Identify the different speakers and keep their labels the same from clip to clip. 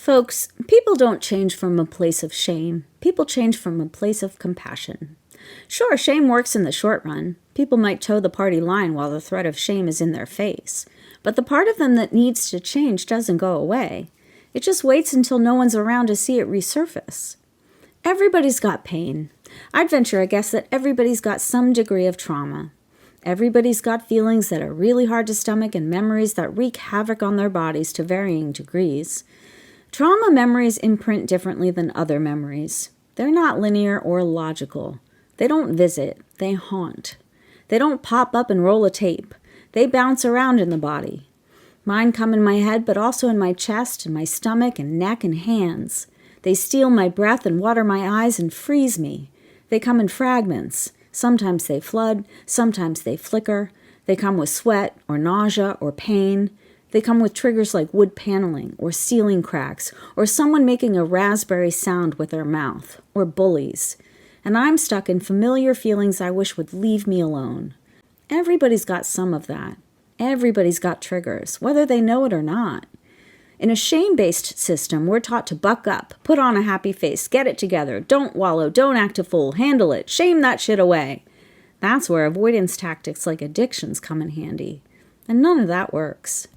Speaker 1: Folks, people don't change from a place of shame. People change from a place of compassion. Sure, shame works in the short run. People might toe the party line while the threat of shame is in their face. But the part of them that needs to change doesn't go away. It just waits until no one's around to see it resurface. Everybody's got pain. I'd venture a guess that everybody's got some degree of trauma. Everybody's got feelings that are really hard to stomach and memories that wreak havoc on their bodies to varying degrees. Trauma memories imprint differently than other memories. They're not linear or logical. They don't visit, they haunt. They don't pop up and roll a tape. They bounce around in the body. Mine come in my head, but also in my chest and my stomach and neck and hands. They steal my breath and water my eyes and freeze me. They come in fragments. Sometimes they flood, sometimes they flicker. They come with sweat or nausea or pain. They come with triggers like wood paneling or ceiling cracks or someone making a raspberry sound with their mouth or bullies. And I'm stuck in familiar feelings I wish would leave me alone. Everybody's got some of that. Everybody's got triggers, whether they know it or not. In a shame-based system, we're taught to buck up, put on a happy face, get it together, don't wallow, don't act a fool, handle it, shame that shit away. That's where avoidance tactics like addictions come in handy. And none of that works.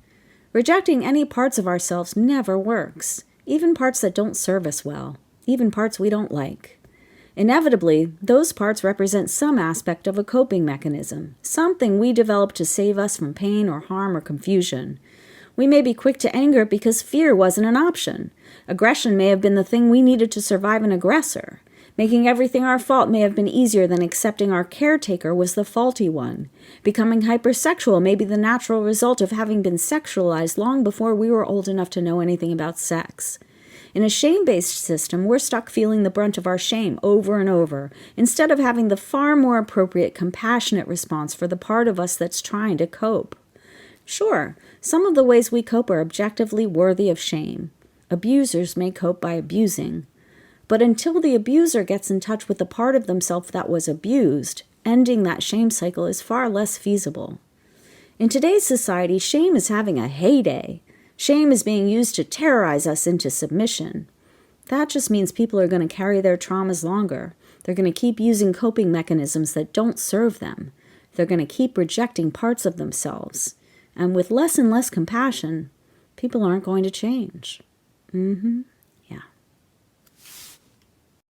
Speaker 1: Rejecting any parts of ourselves never works, even parts that don't serve us well, even parts we don't like. Inevitably, those parts represent some aspect of a coping mechanism, something we developed to save us from pain or harm or confusion. We may be quick to anger because fear wasn't an option. Aggression may have been the thing we needed to survive an aggressor. Making everything our fault may have been easier than accepting our caretaker was the faulty one. Becoming hypersexual may be the natural result of having been sexualized long before we were old enough to know anything about sex. In a shame-based system, we're stuck feeling the brunt of our shame over and over, instead of having the far more appropriate, compassionate response for the part of us that's trying to cope. Sure, some of the ways we cope are objectively worthy of shame. Abusers may cope by abusing. But until the abuser gets in touch with the part of themselves that was abused, ending that shame cycle is far less feasible. In today's society, shame is having a heyday. Shame is being used to terrorize us into submission. That just means people are going to carry their traumas longer. They're going to keep using coping mechanisms that don't serve them. They're going to keep rejecting parts of themselves. And with less and less compassion, people aren't going to change.